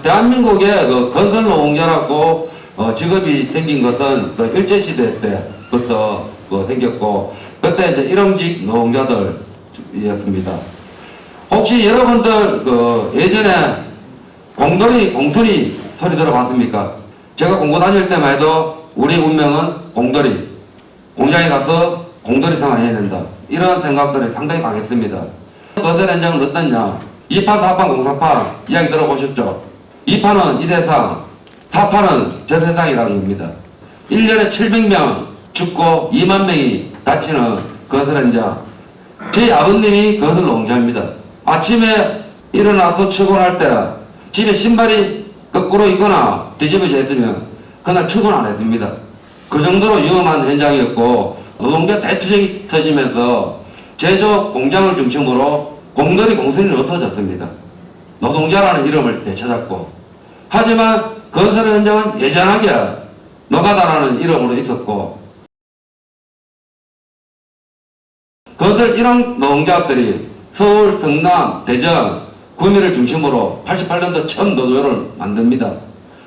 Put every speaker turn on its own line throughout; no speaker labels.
대한민국에 그 건설 노동자라고 직업이 생긴 것은 그 일제시대 때부터 생겼고, 그때 이제 일용직 노동자들이었습니다. 혹시 여러분들 예전에 공돌이 소리 들어봤습니까? 제가 공고 다닐 때만 해도 우리 운명은 공돌이, 공장에 가서 공돌이 생활을 해야 된다, 이런 생각들이 상당히 강했습니다. 건설 현장은 어떻냐? 2판, 4판, 공사판 이야기 들어보셨죠? 2판은 이 세상, 4판은 저 세상이라는 겁니다. 1년에 700명 죽고 2만 명이 다치는 건설 현장. 저희 아버님이 건설 노동자입니다. 아침에 일어나서 출근할 때 집에 신발이 거꾸로 있거나 뒤집어져 있으면 그날 출근 안 했습니다. 그 정도로 위험한 현장이었고, 노동자 대투쟁이 터지면서 제조 공장을 중심으로 공돌이 공순이는 없어졌습니다. 노동자라는 이름을 되찾았고, 하지만 건설 현장은 예전하게 노가다라는 이름으로 있었고, 건설 일용 노동자들이 서울, 성남, 대전, 구미를 중심으로 88년도 처음 노조를 만듭니다.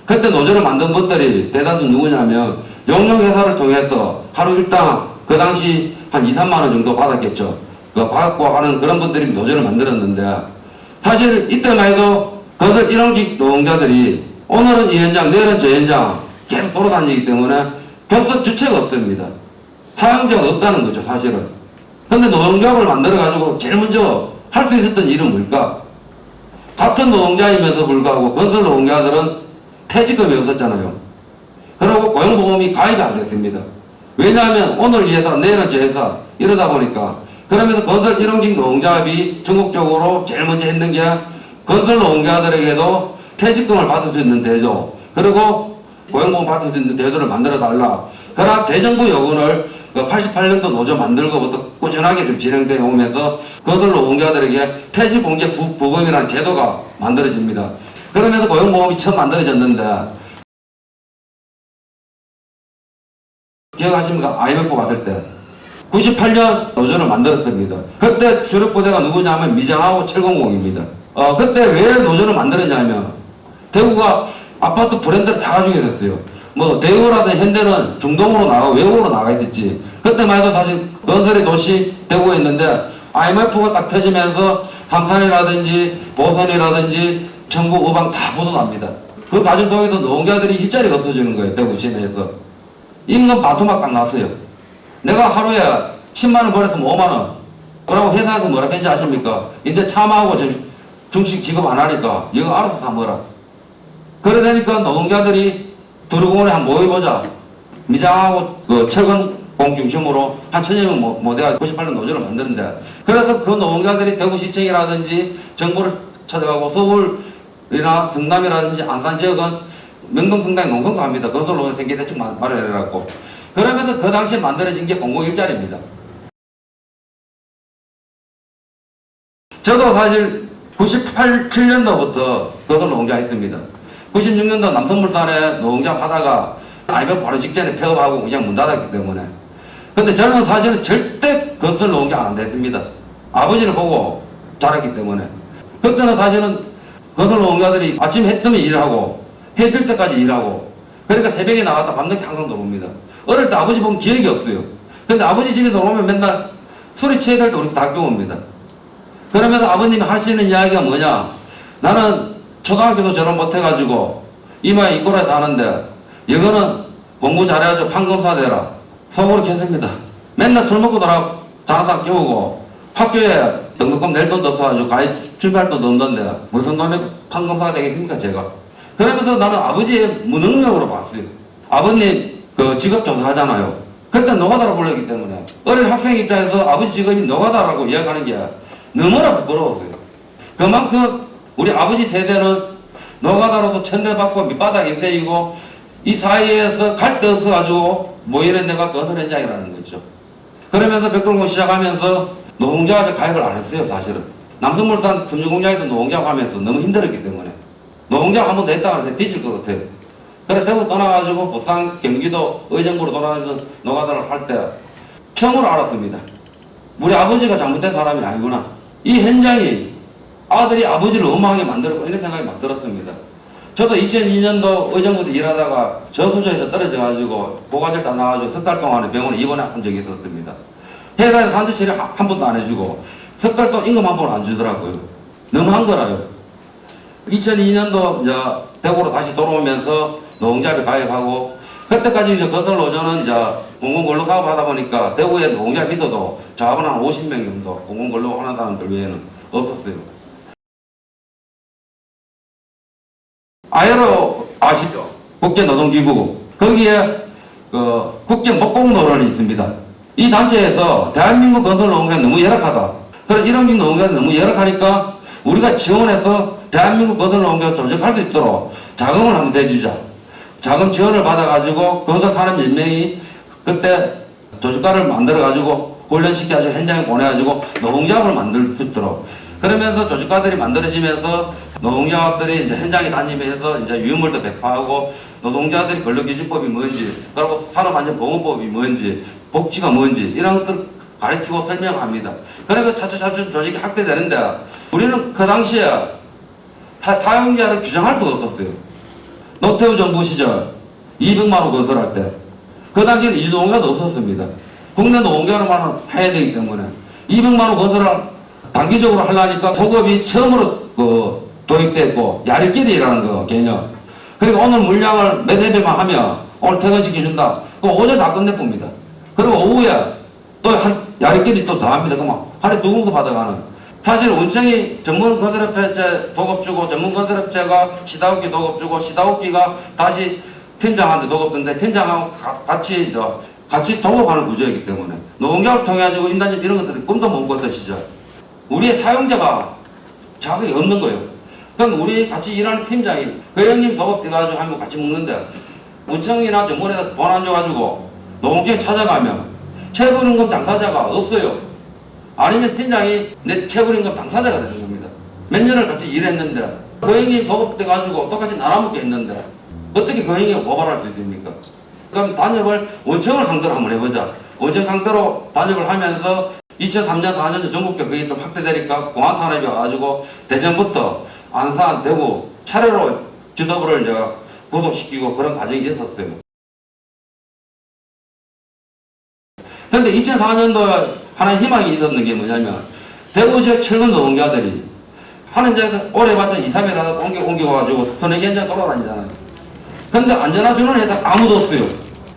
그때 노조를 만든 분들이 대다수 누구냐면 용역회사를 통해서 하루 일당 그 당시 한 2, 3만 원 정도 받았겠죠. 받고 하는 그런 분들이 노조를 만들었는데, 사실 이때만 해도 건설 일용직 노동자들이 오늘은 이 현장, 내일은 저 현장 계속 돌아다니기 때문에 교섭 주체가 없습니다. 사용자가 없다는 거죠, 사실은. 근데 노동조합을 만들어가지고 제일 먼저 할 수 있었던 일은 뭘까? 같은 노동자임에도 불구하고 건설 노동자들은 퇴직금이 없었잖아요. 그리고 고용보험이 가입이 안 됐습니다. 왜냐하면 오늘 이 회사, 내일은 저 회사 이러다 보니까. 그러면서 건설 일용직 노동자합이 전국적으로 제일 먼저 했는 게 건설 노동자들에게도 퇴직금을 받을 수 있는 대조, 그리고 고용보험 받을 수 있는 대조를 만들어 달라. 그러나 대정부 요구를 88년도 노조 만들고부터 꾸준하게 좀 진행되어 오면서 건설 노동자들에게 퇴직공제 부금이라는 제도가 만들어집니다. 그러면서 고용보험이 처음 만들어졌는데, 기억하십니까? IMF 왔을 때 98년 노조를 만들었습니다. 그때 주력 부대가 누구냐면 미장하고 철공공입니다. 그때 왜 노조를 만들었냐면 대구가 아파트 브랜드를 다 가지고 있었어요. 뭐 대구라든 현대는 중동으로 나가고 외국으로 나가 있었지. 그때만 해도 사실 건설의 도시 대구에 있는데 IMF가 딱 터지면서 삼산이라든지 보선이라든지 전국 의방 다 보도납니다. 그 과정 속에서 노동자들이 일자리가 없어지는 거예요. 대구 시내에서. 임금 반토막 딱 났어요. 내가 하루에 10만원 벌었으면 5만원. 그러고 회사에서 뭐라 했지 아십니까? 이제 참하고 중식 지급 안 하니까 이거 알아서 사 먹어라. 그래 되니까 노동자들이 두루공원에 한번 모여보자. 미장하고 철근공 중심으로 한 1000여 명 모대가 98년 노조를 만드는데, 그래서 그 노동자들이 대구시청이라든지 정부를 찾아가고 서울이나 성남이라든지 안산 지역은 명동 성당에 농성도 합니다. 건설 노조 생계 대책 마련해라고. 그러면서 그 당시에 만들어진 게 공공일자리입니다. 저도 사실 97년도부터 건설 노동자 했습니다. 96년도 남성물산에 노동자 하다가 IMF 바로 직전에 폐업하고 그냥 문 닫았기 때문에. 근데 저는 사실은 절대 건설 노동자 안 됐습니다. 아버지를 보고 자랐기 때문에. 그때는 사실은 건설 노동자들이 아침 해 뜨면 일하고 해 질 때까지 일하고, 그러니까 새벽에 나갔다 밤늦게 항상 들어옵니다. 어릴 때 아버지 보면 기억이 없어요. 근데 아버지 집에 들어오면 맨날 술이 취해 때 우리 다 껴옵니다. 그러면서 아버님이 하시는 이야기가 뭐냐? 나는 초등학교도 졸업 못해가지고 이마에 이꼬라지 하는데 이거는 공부 잘해가지고 판검사 되라. 속으로 켰습니다. 맨날 술 먹고 자는 사람 깨우고 학교에 등록금 낼 돈도 없어가지고 가입 준비할 돈도 없는데 무슨 놈의 판검사가 되겠습니까 제가. 그러면서 나는 아버지의 무능력으로 봤어요. 아버님 직업 조사하잖아요. 그때 노가다로 불렀기 때문에 어린 학생 입장에서 아버지 직업이 노가다라고 이야기하는 게 너무나 부끄러웠어요. 그만큼 우리 아버지 세대는 노가다로서 천대받고 밑바닥 인생이고 이 사이에서 갈 데 없어가지고 모이는 데가 건설 현장이라는 거죠. 그러면서 백돌공 시작하면서 노동조합에 가입을 안 했어요. 사실은 남성물산 금융공장에서 노동조합 하면서 너무 힘들었기 때문에 노동조합 한 번 더 했다가 하는데 뒤질 것 같아요. 그래 대구 떠나가지고 부산 경기도 의정부로 돌아다니면서 노가다를 할 때 처음으로 알았습니다. 우리 아버지가 잘못된 사람이 아니구나. 이 현장이 아들이 아버지를 엄하게 만들고 이런 생각이 막 들었습니다. 저도 2002년도 의정부에서 일하다가 저수조에서 떨어져가지고 고관절 다 나가지고 석 달 동안에 병원에 입원한 적이 있었습니다. 회사에서 산재 처리 한 번도 안 해주고 석 달 동안 임금 한 번 안 주더라고요. 너무한 거라요. 2002년도 이제 대구로 다시 돌아오면서 노동조합에 가입하고 그때까지 이제 건설노조는 이제 공공근로사업 하다 보니까 대구에 노동조합이 있어도 조합은 한 50명 정도 공공근로 하는 사람들 외에는 없었어요. 아예로 아시죠? 국제노동기구. 거기에 국제목공노론이 있습니다. 이 단체에서 대한민국 건설노동조합이 너무 열악하다. 그래서 이런 노동조합이 너무 열악하니까 우리가 지원해서 대한민국 건설노동조합 조직할 수 있도록 자금을 한번 대주자. 자금 지원을 받아가지고 건설 산업 몇 명이 그때 조직가를 만들어가지고 훈련시켜가지고 현장에 보내가지고 노동조합을 만들 수 있도록. 그러면서 조직가들이 만들어지면서 노동조합들이 이제 현장에 다니면서 이제 유물도 배포하고 노동자들이 근로기준법이 뭔지 그리고 산업안전보건법이 뭔지 복지가 뭔지 이런 것들 가르치고 설명합니다. 그러면서 차츰 조직이 확대되는데 우리는 그 당시에 사용자를 규정할 수가 없었어요. 노태우 정부 시절 200만 원 건설할 때 그 당시에는 이주노동자도 없었습니다. 국내 노동자로만 해야 되기 때문에 200만 원 건설을 단기적으로 하려니까 도급이 처음으로 도입됐고 야리끼리라는 거 개념. 그러니까 오늘 물량을 몇세 배만 하면 오늘 퇴근시켜준다. 그럼 오전 다 끝내봅니다. 그리고 오후에 또 한 야리끼리 또 더합니다. 그러면 하루에 2공수 받아가는. 사실 원청이 전문 건설업체 도급 주고 전문 건설업체가 시다웃기 도급 주고 시다웃기가 다시 팀장한테 도급 던데 팀장하고 같이 도급하는 구조이기 때문에 노동조합을 통해 가지고 인단집 이런 것들이 꿈도 못 꿨던 시절. 우리의 사용자가 자격이 없는 거예요. 그럼 우리 같이 일하는 팀장이 그 형님 도급 돼가지고 하면 같이 먹는데 원청이나 전문에다 돈 안 줘가지고 노동조합 찾아가면 체불임금 당사자가 없어요. 아니면 팀장이 내 체불임금 당사자가 되는 겁니다. 몇 년을 같이 일했는데 그 형님 도급 돼가지고 똑같이 나눠먹게 했는데 어떻게 그 형님 고발할 수 있습니까? 그럼 단협을 원청을 상대로 한번 해보자. 원청 상대로 단협을 하면서 2003년, 4년 전국적 그게 좀 확대되니까 공안탄압이 와가지고 대전부터 안산, 대구 차례로 지도부를 이제 구독시키고 그런 과정이 있었어요. 그런데 2004년도에 하나의 희망이 있었는 게 뭐냐면 대구 지역 철근 노동자들이 하는 데서 오래 봤자 2, 3일 하다 옮겨가지고 선행 현장 돌아다니잖아요. 근데 안전화 주는 회사 아무도 없어요.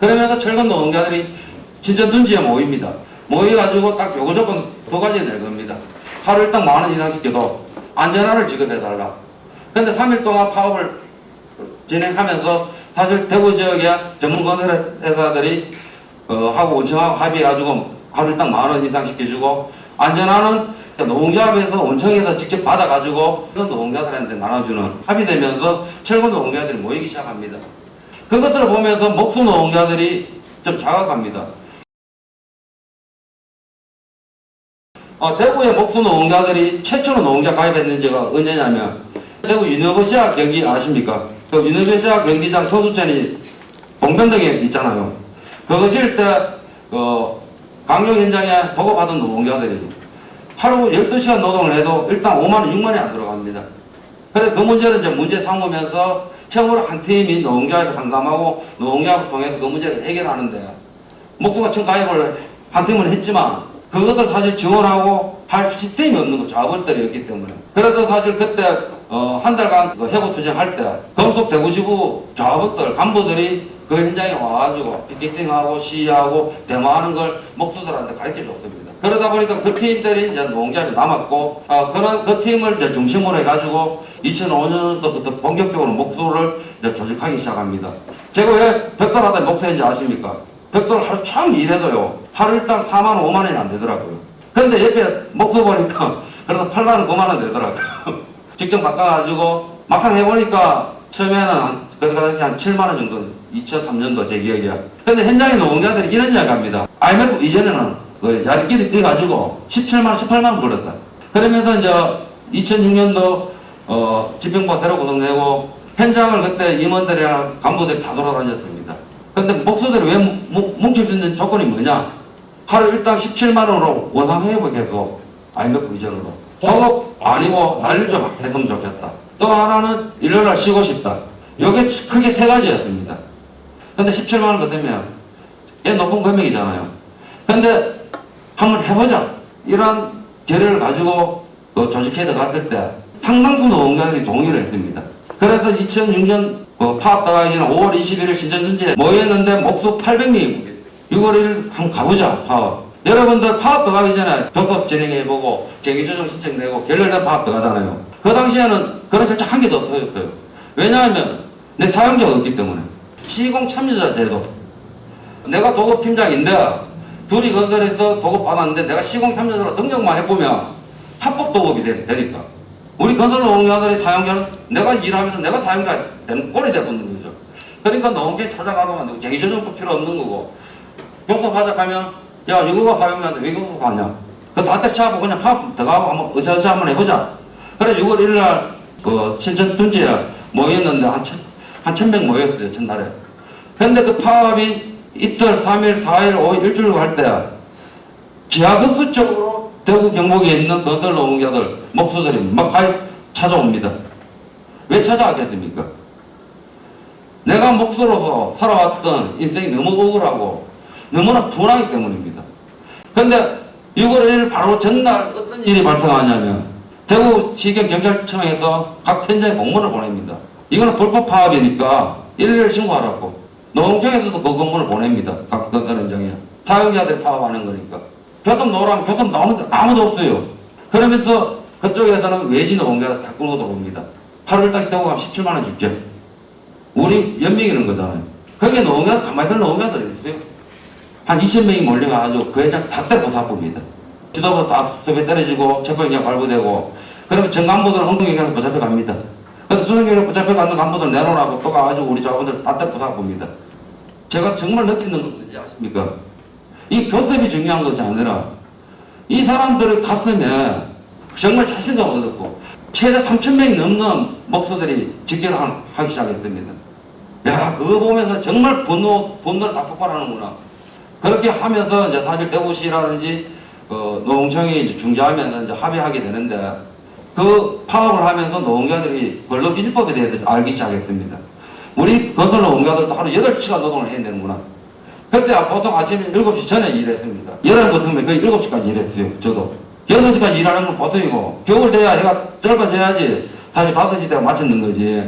그러면서 철근 노동자들이 진짜 눈치에 모입니다. 모여가지고 딱 요구 조건 2가지 낼 겁니다. 하루 일당 10,000원 이상 시켜도 안전화를 지급해달라. 근데 3일 동안 파업을 진행하면서 사실 대구 지역의 전문 건설 회사들이 하고 원청하고 합의해가지고 하루 일당 10,000원 이상 시켜주고 안전화는 노동조합에서 원청에서 직접 받아가지고 노동자들한테 나눠주는 합의되면서 철근 노동자들이 모이기 시작합니다. 그것을 보면서 목수 노동자들이 좀 자각합니다. 대구의 목수 노동자들이 최초로 노동자 가입했는 지가 언제냐면 대구 유니버시아 경기 아십니까? 그 유니버시아 경기장 선수촌이 봉변동에 있잖아요. 그거 지을 때 강력 현장에 도급하던 노동자들이 하루 12시간 노동을 해도 일단 5만 원, 6만 원이 안 들어갑니다. 그래서 그 문제를 이제 문제 삼으면서 처음으로 한 팀이 노동조합을 상담하고 노동조합을 통해서 그 문제를 해결하는데 목수가 처음 가입을 한 팀은 했지만 그것을 사실 지원하고 할 시스템이 없는 거 조합원들이었기 때문에 그래서 사실 그때 한 달간 해고 투쟁할 때 금속 대구지부 조합원들 간부들이 그 현장에 와가지고 피켓팅하고 시위하고 데모하는 걸 목수들한테 가르쳐 줬습니다. 그러다 보니까 그 팀들이 이제 노동조합이 남았고 그런 그 팀을 이제 중심으로 해가지고 2005년도부터 본격적으로 목수를 이제 조직하기 시작합니다. 제가 왜 벽돌하다 목수인지 아십니까? 벽돌 하루 종일 일해도요 하루 일당 4만 원, 5만 원이 안 되더라고요. 근데 옆에 목수 보니까 그래도 8만 원, 9만 원 되더라고요. 직접 바꿔가지고 막상 해보니까 처음에는 그 당시 한 7만 원 정도 2003년도 제 기억이야. 근데 현장의 노동자들이 이런 이야기 합니다. IMF 이전에는 그 야리끼리 뛰어가지고 17만 원, 18만 원 벌었다. 그러면서 이제 2006년도 집행부가 새로 구성되고 현장을 그때 임원들이랑 간부들이 다 돌아다녔습니다. 근데 목수들이 왜 뭉칠 수 있는 조건이 뭐냐? 하루 일당 17만 원으로 원상회복해서 IMF 이전으로. 도급 아니고 난리 좀 했으면 좋겠다. 또 하나는 일요일날 쉬고 싶다. 요게 크게 세 가지였습니다. 근데 17만 원 그때면 꽤 높은 금액이잖아요. 근데 한번 해보자. 이런 결의를 가지고 조직회의에 갔을 때 상당수 노동자들이 동의를 했습니다. 그래서 2006년 파업 나가기 전 5월 21일 신천준지에 모였는데 목수 800명이 6월 1일 한번 가보자 파업. 여러분들 파업 들어가기 전에 교섭 진행해보고 쟁의조정 신청 내고 결렬된 파업 들어가잖아요. 그 당시에는 그런 절차 한 개도 없었어요. 왜냐하면 내 사용자가 없기 때문에. 시공 참여자 제도. 내가 도급팀장인데 둘이 건설해서 도급 받았는데 내가 시공 참여자로 등록만 해보면 합법 도급이 되니까. 우리 건설 노동자들의 사용자는 내가 일하면서 내가 사용자 되는 꼴이 돼버리는 거죠. 그러니까 노동자에 찾아가도 쟁의조정도 필요 없는 거고 교섭하자 하면 야 이거가 사용자인데 왜 교섭하냐. 그 다 떼쳐하고 그냥 파업 들어가고 한번 으쌰으쌰 한번 해보자. 그래 6월 1일 날 신천둔지에 모였는데 한 1000명 모였어요. 첫날에. 근데 그 파업이 이틀, 3일, 4일, 5일, 일주일 갈 때 기하급수 쪽으로 대구 경북에 있는 건설 노동자들, 목수들이 막 찾아옵니다. 왜 찾아왔겠습니까? 내가 목수로서 살아왔던 인생이 너무 억울하고 너무나 분하기 때문입니다. 근데 6월 1일 바로 전날 어떤 일이 발생하냐면 대구시경 경찰청에서 각 현장에 공문을 보냅니다. 이거는 불법 파업이니까 112를 신고하라고. 노동청에서도 그 공문을 보냅니다. 각 건설 현장에. 사용자들이 파업하는 거니까. 교섭 놓으라면 교섭 나오는데 아무도 없어요. 그러면서 그쪽에서는 외지 노동자들 다 끌고 들어옵니다. 하루 일당씩 대고 가면 17만 원 줄게. 우리 연명이는 거잖아요. 거기에 노동자들 가만히 있을 노동자들이 있어요. 한 2000명이 몰려가지고 그 현장 다 때리고 사봅니다. 지도부 다 수배 떨어지고 체포영장 발부되고 그러면 전 간부들은 엉뚱하게 붙잡혀갑니다. 그래서 수송경에 붙잡혀가는 간부들 내놓으라고 또 가가지고 우리 자원들 다 때리고 사봅니다. 제가 정말 느끼는 건 뭔지 아십니까? 이 교섭이 중요한 것이 아니라 이 사람들의 가슴에 정말 자신감 얻었고 최대 3000명이 넘는 목수들이 직결하기 시작했습니다. 야 그거 보면서 정말 분노를 다 폭발하는구나. 그렇게 하면서 이제 사실 대구시라든지 노동청이 이제 중재하면서 이제 합의하게 되는데 그 파업을 하면서 노동자들이 근로기준법에 대해서 알기 시작했습니다. 우리 건설 노동자들도 하루 8시간 노동을 해야 되는구나. 그때 보통 아침에 7시 전에 일했습니다. 여름 같은 면 거의 7시까지 일했어요. 저도. 6시까지 일하는 건 보통이고 겨울 돼야 해가 짧아져야지 사실 5시 때가 맞췄는 거지.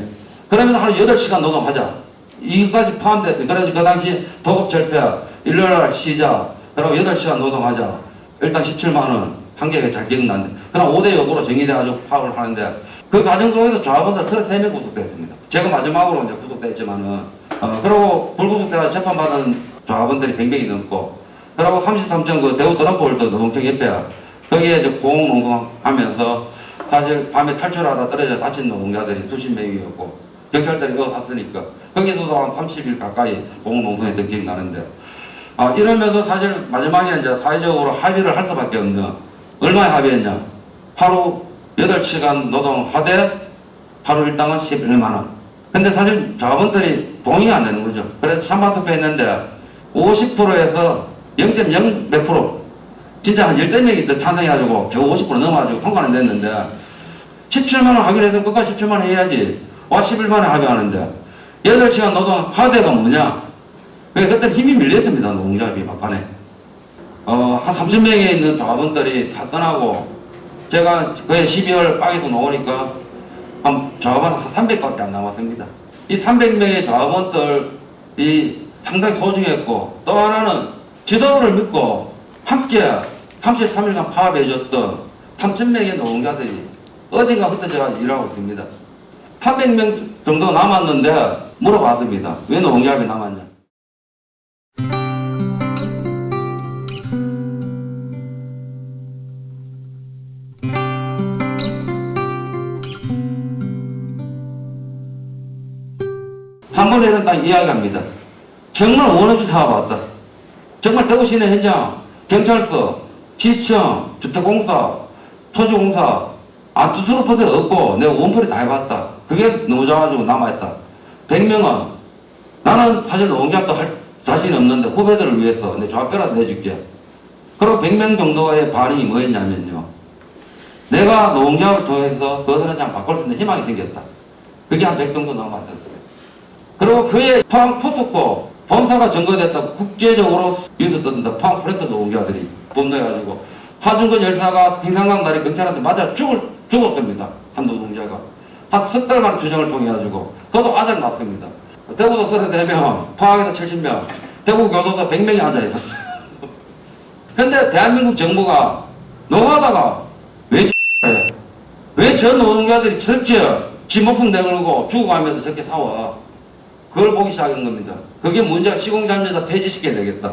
그러면 하루 8시간 노동하자. 이것까지 포함됐어요. 그래서 그 당시 도급 절폐, 일요일날 시작, 그리고 8시간 노동하자. 일당 17만 원, 한 개가 잘 기억나는데. 그럼 5대 역으로 정의돼가지고 파업을 하는데 그 과정 속에서 조합원들 33명 구속됐습니다. 제가 마지막으로 이제 구속됐지만은, 그리고 불구속돼서 재판받은 조합원들이 100명이 넘고, 그리고 33점 그 대구 드럼볼드 노동청협회, 거기에 이제 공농성하면서 사실 밤에 탈출하다 떨어져 다친 노동자들이 수십 명이었고, 경찰들이 이거 샀으니까, 거기서도 한 30일 가까이 공농성했던 기억이 나는데, 이러면서 사실 마지막에 이제 사회적으로 합의를 할 수밖에 없는, 얼마에 합의했냐? 하루 8시간 노동하되 하루 일당은 11만원. 근데 사실 조합원들이 동의가 안 되는 거죠. 그래서 찬반 투표했는데 50%에서 0.0 몇 프로, 진짜 한 10대명이 더 찬성해가지고 겨우 50% 넘어가지고 통과는 됐는데 17만원 하기로 해서 끝까지 17만원 해야지. 와 11만원 합의하는데 8시간 노동 하대가 뭐냐? 그때 힘이 밀렸습니다. 노동조합이 막판에. 한 30명에 있는 조합원들이 다 떠나고 제가 거의 12월 빠에서 나오니까 조합원 한 300밖에 안 남았습니다. 이 300명의 조합원들이 상당히 소중했고 또 하나는 지도부를 믿고 함께 33일간 파업해줬던 3,000명의 노동자들이 어딘가 흩어져 일하고 있습니다. 300명 정도 남았는데 물어봤습니다. 왜 노동조합이 남았냐? 한 번에는 딱 이야기합니다. 정말 원없이 사와봤다. 정말 대구시내 현장, 경찰서, 시청, 주택공사, 토지공사, 두수로 퍼서 없고 내가 원풀이 다 해봤다. 그게 너무 좋아가지고 남아있다. 100명은 나는 사실 노동조합도 할 자신이 없는데 후배들을 위해서 내 조합표라도 내줄게. 그리고 100명 정도의 반응이 뭐였냐면요. 내가 노동조합을 통해서 건설 현장 바꿀 수 있는 희망이 생겼다. 그게 한 100 정도 남았었어요. 그리고 그의 포항 포스코 본사가 점거됐다고 국제적으로 있었던데 포항 플랜트 노동자들이 범죄해가지고 하중근 열사가 빙상강 다리 경찰한테 맞아 죽었습니다. 한 노동자가. 한 석 달 만에 규정을 통해가지고 그것도 아작 났습니다. 대구도 33명, 포항에서 70명, 대구 교도소 100명이 앉아있었어요. 근데 대한민국 정부가 노가다가 왜 저 노동자들이 저렇게 지 목숨 내걸고 죽어가면서 저렇게 싸워? 그걸 보기 시작한 겁니다. 그게 문제가 시공장려자 폐지시켜야 되겠다.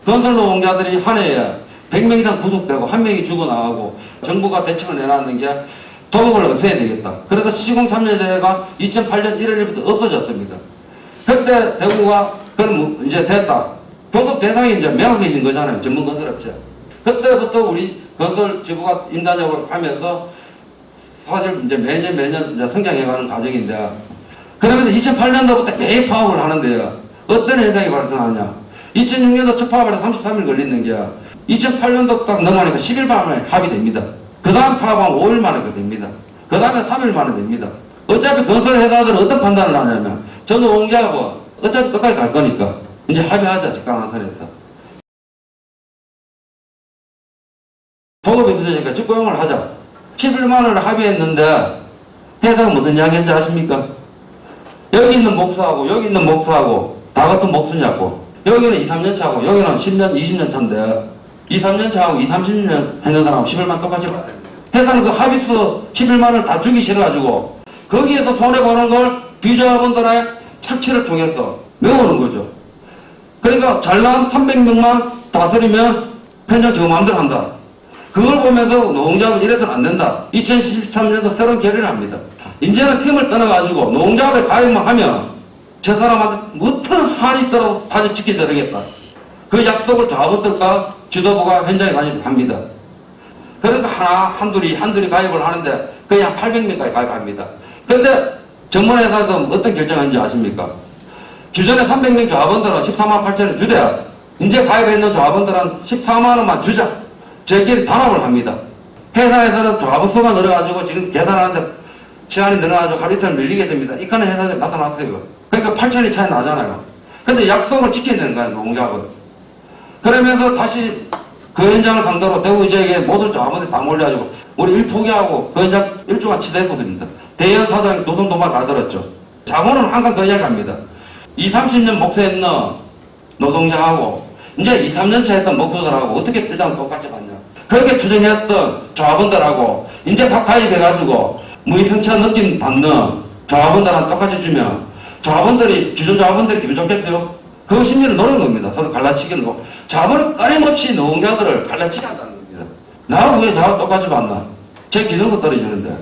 건설 노동자들이 한 해에 100명 이상 구속되고 한 명이 죽어나가고 정부가 대책을 내놨는 게 도급을 없애야 되겠다. 그래서 시공참여제가 2008년 1월 1일부터 없어졌습니다. 그때 대구가 그럼 이제 됐다. 교섭 대상이 이제 명확해진 거잖아요. 전문 건설업체. 그때부터 우리 건설지부가 임단협을 하면서 사실 이제 매년 이제 성장해가는 과정인데 그러면서 2008년도부터 매일 파업을 하는데요. 어떤 현상이 발생하냐. 2006년도 첫 파업을 33일 걸리는 게 2008년도 딱 넘어가니까 10일 만에 합의됩니다. 그 다음 파업은 5일 만에 됩니다. 그 다음에 3일 만에 됩니다. 어차피 건설회사들은 어떤 판단을 하냐면 저는 옹기하고 어차피 끝까지 갈 거니까 이제 합의하자. 적당한 선에서. 도급이 없어지니까 직고용을 하자. 11만 원을 합의했는데 회사가 무슨 이야기 했는지 아십니까? 여기 있는 목수하고 여기 있는 목수하고 다 같은 목수냐고. 여기는 2, 3년 차고 여기는 10년, 20년 차인데 2, 3년 차하고 2, 30년 했는 사람하고 11만 똑같이 받아야 돼. 회사는 그 합의서 11만 원을 다 주기 싫어가지고 거기에서 손해보는 걸 비조합원들의 착취를 통해서 메우는 거죠. 그러니까 잘난 300명만 다스리면 현장 저 마음대로 한다. 그걸 보면서 노동조합은 이래서는 안 된다. 2013년도 새로운 결의를 합니다. 이제는 팀을 떠나가지고 노동조합에 가입만 하면 저 사람한테 어떤 한이 있더라도 다시 지켜드리겠다. 그 약속을 조합원들과 지도부가 현장에 가입을 합니다. 그러니까 한둘이 가입을 하는데 거의 한 800명까지 가입합니다. 그런데 전문회사에서 어떤 결정한지 아십니까? 기존에 300명 조합원들은 14만 8천원 주되 이제 가입했는 조합원들은 14만 원만 주자. 저희끼리 단합을 합니다. 회사에서는 조합원 수가 늘어가지고 지금 계산하는데 시간이 늘어가지고 하루 이틀 밀리게 됩니다. 이 칸에 회사에 나타났어요. 그러니까 8천이 차이 나잖아요. 근데 약속을 지켜야 되는 거예요, 노동조합은. 그러면서 다시 그 현장을 상대로 대구 지역에 모든 조합원들이 다 몰려가지고 우리 일 포기하고 그 현장 일주간 치대했거든요. 대현 사장이 노동도발 다 들었죠. 자고는 항상 그 이야기 합니다. 20, 30년 목수했는 노동자하고 이제 2, 3년 차 했던 목수들하고 어떻게 일장 똑같이 받냐. 그렇게 투쟁했던 조합원들하고 이제 다 가입해가지고 무임승차 느낌 받는 조합원들한테 똑같이 주면 조합원들이, 기존 조합원들이 기분 좋겠어요? 그 심리를 노는 겁니다. 서로 갈라치기는 거. 조합원은 끊임없이 노동자들을 갈라치게 한다는 겁니다. 나하고 왜 저하고 똑같이 받나? 제 기준도 떨어지는데.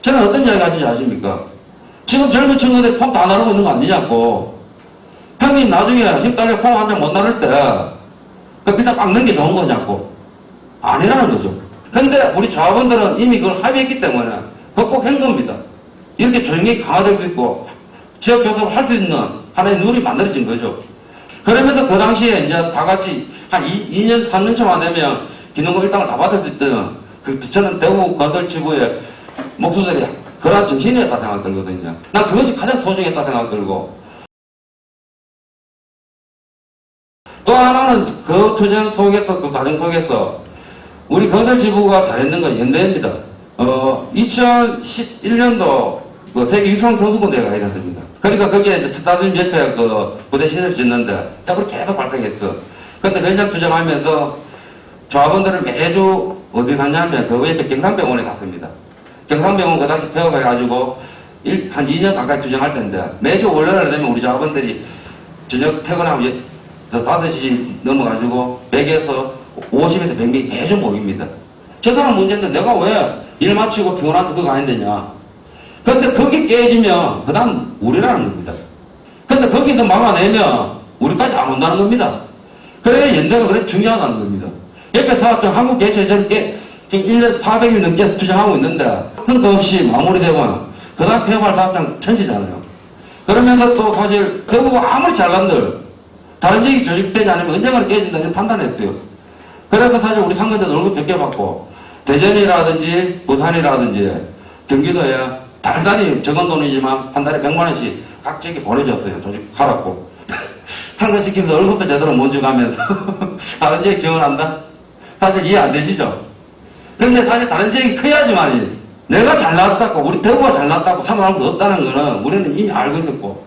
저는 어떤 이야기 하시는지 아십니까? 지금 젊은 친구들이 폼 다 나르고 있는 거 아니냐고. 형님 나중에 힘 딸려 폼 한 장 못 나를 때 그 밑에 깎는 게 좋은 거냐고. 아니라는 거죠. 근데 우리 조합원들은 이미 그걸 합의했기 때문에 극복한 겁니다. 이렇게 조용히 강화될 수 있고 지역 교섭을 할 수 있는 하나의 룰이 만들어진 거죠. 그러면서 그 당시에 이제 다 같이 한 2년, 3년 차만 되면 기능공 일당을 다 받을 수 있던 저는 대구 건설지부의 목수들이 그러한 정신이었다 생각 들거든요. 난 그것이 가장 소중했다 생각 들고 또 하나는 그 투쟁 속에서 그 과정 속에서 우리 건설지부가 잘했는 건 연대입니다. 2011년도 그 세계 육상 선수권대회가 있었습니다. 그러니까 거기에 이제 스타디움 옆에 그 부대 시설을 짓는데 자꾸 계속 발생했어. 근데 현장 투쟁하면서 조합원들을 매주 어디 갔냐면 그 옆에 경산병원에 갔습니다. 경산병원 그 당시 폐업해가지고 한 2년 가까이 투쟁할 때인데 매주 월요일 되면 우리 조합원들이 저녁 퇴근하고 5시 넘어가지고 100에서 50에서 100명이 매주 모입니다. 저 사람 문제인데 내가 왜 일 마치고 피곤한데 그거 안 되냐. 근데 거기 깨지면 그 다음 우리라는 겁니다. 근데 거기서 막아내면 우리까지 안 온다는 겁니다. 그래야 연대가 그래 중요하다는 겁니다. 옆에 사업장 한국 개최 저렇게 지금 1년 400일 넘게 투쟁하고 있는데 성과 없이 마무리되면 그 다음 폐업할 사업장 천지잖아요. 그러면서 또 사실 대구가 아무리 잘난들 다른 지역이 조직되지 않으면 언젠가는 깨진다는 판단했어요. 그래서 사실 우리 상근자도 얼굴 적게 받고 대전이라든지 부산이라든지 경기도에 달달이 적은 돈이지만 한 달에 100만 원씩 각 지역에 보내줬어요. 조직하라고. 상근시키면서 월급도 제대로 못 주가면서 다른 지역 지원한다? 사실 이해 안 되시죠? 그런데 사실 다른 지역이 커야지만이 내가 잘났다고 우리 대구가 잘났다고 살아남을 수 없다는 거는 우리는 이미 알고 있었고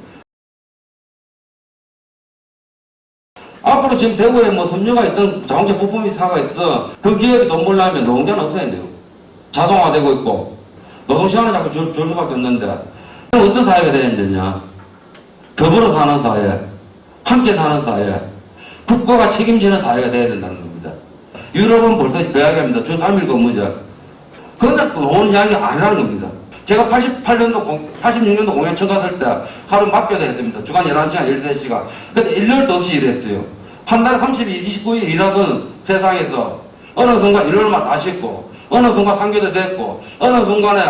앞으로 지금 대구에 뭐 섬유가 있든 자동차 부품 사가 있든 그 기업이 돈 벌려면 노동자는 없어야 돼요. 자동화되고 있고 노동시간을 자꾸 줄 수밖에 없는데 어떤 사회가 돼야 되냐? 더불어 사는 사회, 함께 사는 사회, 국가가 책임지는 사회가 돼야 된다는 겁니다. 유럽은 벌써 그 이야기합니다. 주 3일 근무제. 그런데 또 노는 이야기 아니라는 겁니다. 제가 86년도 공연 처음 갔을 때 하루 맡겨도 했습니다. 주간 11시간, 13시간. 근데 1년도 없이 일했어요. 한 달에 30일, 29일 일하던 세상에서 어느 순간 일요일만 다 쉬고 어느 순간 상교도 됐고 어느 순간에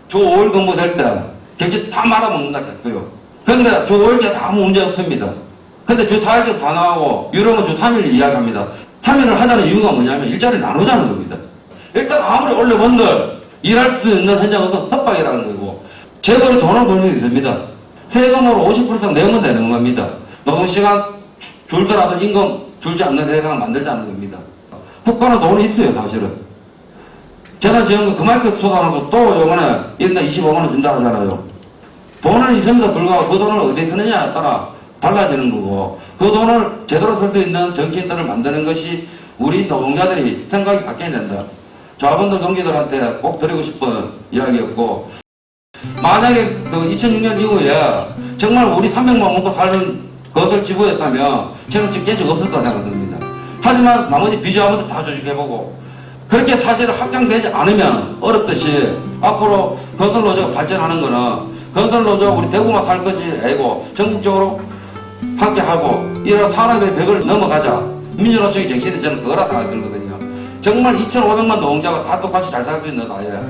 주 5일 근무 될 때 경제 다 말아먹는다 했어요. 근데 주 5일째 아무 문제 없습니다. 근데 주 4일째 다 나가고 유럽은 주 3일 이야기합니다. 3일을 하자는 이유가 뭐냐면 일자리 나누자는 겁니다. 일단 아무리 올려본들 일할 수 있는 현장은 협박이라는 거고 재벌이 돈을 벌 수 있습니다. 세금으로 50% 이상 내면 되는 겁니다. 노동시간 줄더라도 임금 줄지 않는 세상을 만들자는 겁니다. 국가는 돈이 있어요 사실은. 제가 지금 그만큼 쏟아놓고 또 요번에 일단 25만원 준다 하잖아요. 돈은 있습니다. 불구하고 그 돈을 어디에 쓰느냐에 따라 달라지는 거고 그 돈을 제대로 쓸 수 있는 정치인들을 만드는 것이 우리 노동자들이 생각이 바뀌어야 된다. 자본들 동기들한테 꼭 드리고 싶은 이야기였고 만약에 그 2006년 이후에 정말 우리 300만 먹고 살던 것들 지부였다면 저는 지금 계속 없었다고 생각됩니다. 하지만 나머지 비주얼부터 다 조직해보고 그렇게 사실은 확장되지 않으면 어렵듯이 앞으로 건설노조가 발전하는 거는 건설노조가 우리 대구만 살 것이 아니고 전국적으로 함께하고 이런 산업의 벽을 넘어가자 민주노총의 정신이 저는 그거라 생각이 들거든요. 정말 2,500만 노동자가 다 똑같이 잘 살 수 있는 사회